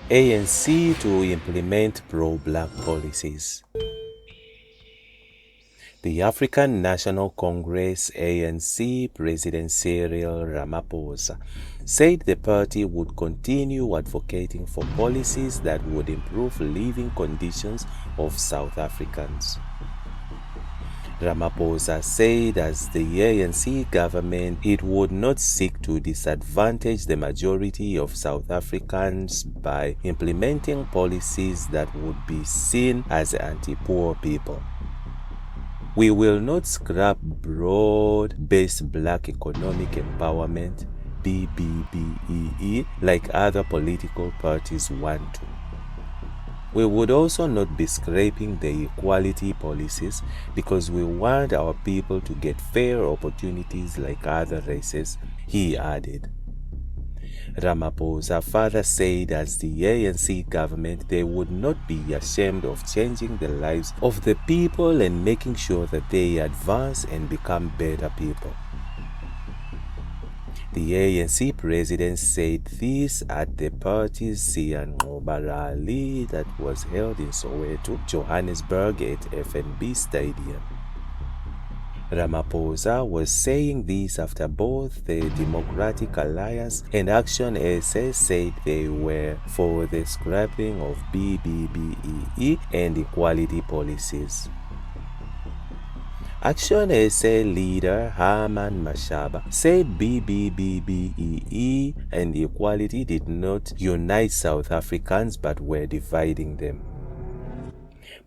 ANC to implement pro-black policies. The African National Congress ANC President Cyril Ramaphosa said the party would continue advocating for policies that would improve living conditions of South Africans. Ramaphosa said as the ANC government, it would not seek to disadvantage the majority of South Africans by implementing policies that would be seen as anti-poor people. We will not scrap broad-based black economic empowerment, BBBEE, like other political parties want to. We would also not be scrapping the equality policies because we want our people to get fair opportunities like other races, he added. Ramaphosa further said as the ANC government, they would not be ashamed of changing the lives of the people and making sure that they advance and become better people. The ANC president said this at the party's Siyanqoba rally that was held in Soweto, Johannesburg at FNB Stadium. Ramaphosa was saying this after both the Democratic Alliance and Action SA said they were for the scrapping of BBBEE and equality policies. Action SA leader Herman Mashaba said BBBEE and equality did not unite South Africans but were dividing them.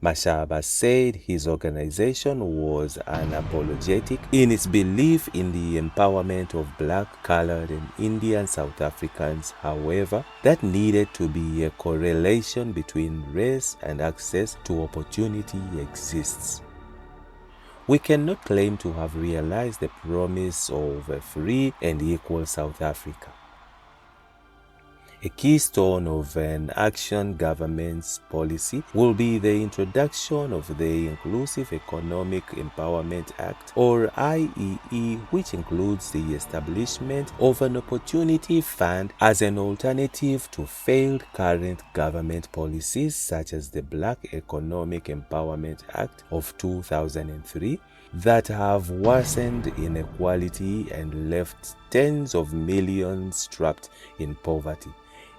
Mashaba said his organization was unapologetic in its belief in the empowerment of black, colored, and Indian South Africans. However, that needed to be a correlation between race and access to opportunity exists. We cannot claim to have realized the promise of a free and equal South Africa. A keystone of an action government's policy will be the introduction of the Inclusive Economic Empowerment Act, or IEE, which includes the establishment of an opportunity fund as an alternative to failed current government policies such as the Black Economic Empowerment Act of 2003 that have worsened inequality and left tens of millions trapped in poverty,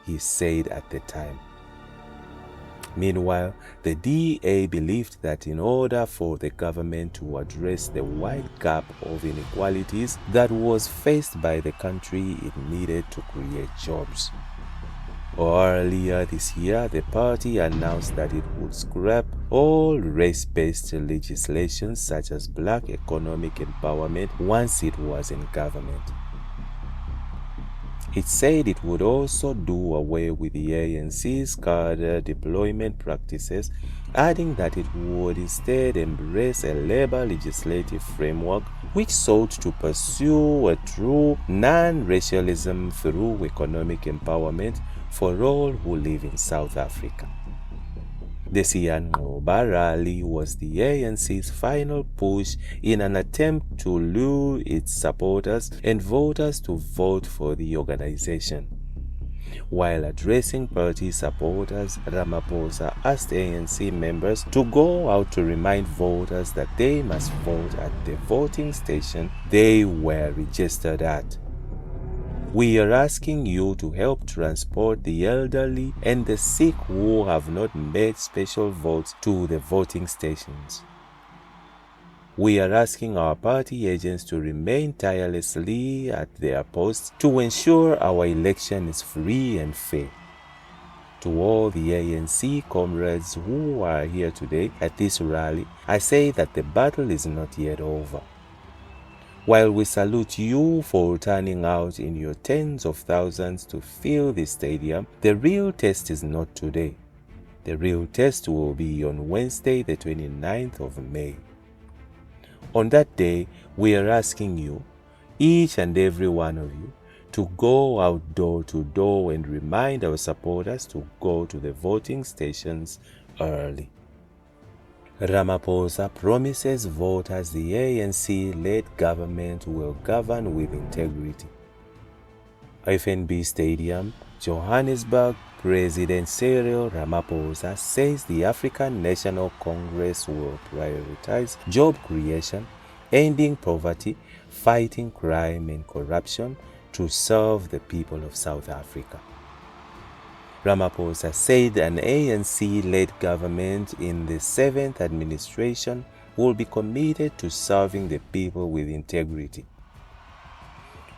he said at the time. Meanwhile, the DA believed that in order for the government to address the wide gap of inequalities that was faced by the country, it needed to create jobs. Earlier this year, the party announced that it would scrap all race-based legislation such as black economic empowerment once it was in government. It said it would also do away with the ANC's cadre deployment practices, adding that it would instead embrace a labor legislative framework which sought to pursue a true non-racialism through economic empowerment for all who live in South Africa. The Siyanqoba rally was the ANC's final push in an attempt to lure its supporters and voters to vote for the organization. While addressing party supporters, Ramaphosa asked ANC members to go out to remind voters that they must vote at the voting station they were registered at. We are asking you to help transport the elderly and the sick who have not made special votes to the voting stations. We are asking our party agents to remain tirelessly at their posts to ensure our election is free and fair. To all the ANC comrades who are here today at this rally, I say that the battle is not yet over. While we salute you for turning out in your tens of thousands to fill the stadium, the real test is not today. The real test will be on Wednesday, the 29th of May. On that day, we are asking you, each and every one of you, to go out door to door and remind our supporters to go to the voting stations early. Ramaphosa promises voters the ANC-led government will govern with integrity. FNB Stadium, Johannesburg, President Cyril Ramaphosa says the African National Congress will prioritize job creation, ending poverty, fighting crime and corruption to serve the people of South Africa. Ramaphosa said an ANC-led government in the 7th administration will be committed to serving the people with integrity.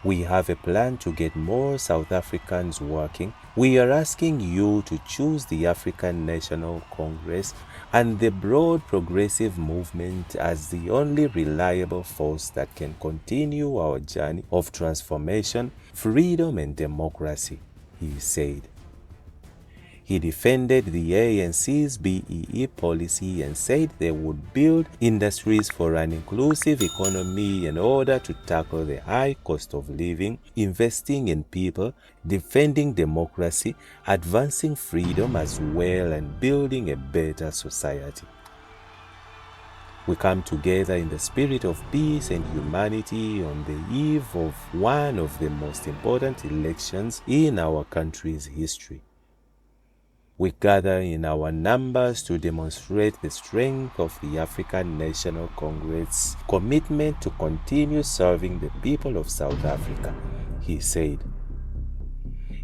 We have a plan to get more South Africans working. We are asking you to choose the African National Congress and the broad progressive movement as the only reliable force that can continue our journey of transformation, freedom and democracy, he said. He defended the ANC's BEE policy and said they would build industries for an inclusive economy in order to tackle the high cost of living, investing in people, defending democracy, advancing freedom as well, and building a better society. We come together in the spirit of peace and humanity on the eve of one of the most important elections in our country's history. We gather in our numbers to demonstrate the strength of the African National Congress' commitment to continue serving the people of South Africa, he said.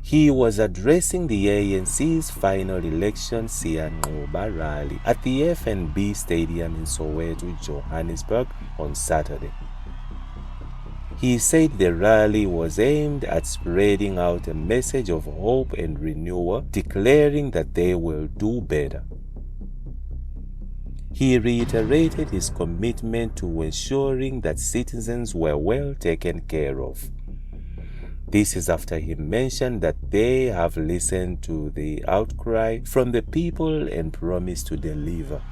He was addressing the ANC's final election Siyanqoba rally at the FNB Stadium in Soweto, Johannesburg on Saturday. He said the rally was aimed at spreading out a message of hope and renewal, declaring that they will do better. He reiterated his commitment to ensuring that citizens were well taken care of. This is after he mentioned that they have listened to the outcry from the people and promised to deliver.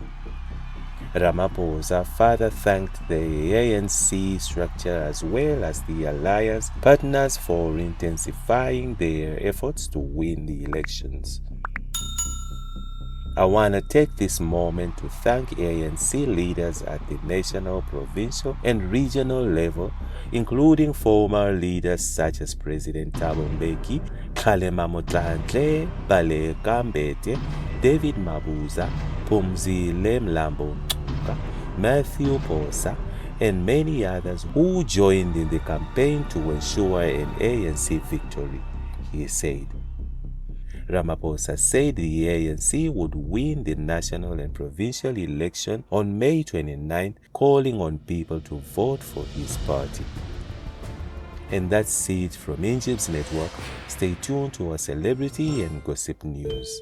Ramaphosa further thanked the ANC structure as well as the alliance partners for intensifying their efforts to win the elections. I want to take this moment to thank ANC leaders at the national, provincial, and regional level, including former leaders such as President Thabo Mbeki, Kgalema Motlanthe, Baleka Mbete, David Mabuza, Phumzile Mlambo Ngcuka, Matthew Posa, and many others who joined in the campaign to ensure an ANC victory, he said. Ramaphosa said the ANC would win the national and provincial election on May 29, calling on people to vote for his party. And that's it from Egypt's Network. Stay tuned to our celebrity and gossip news.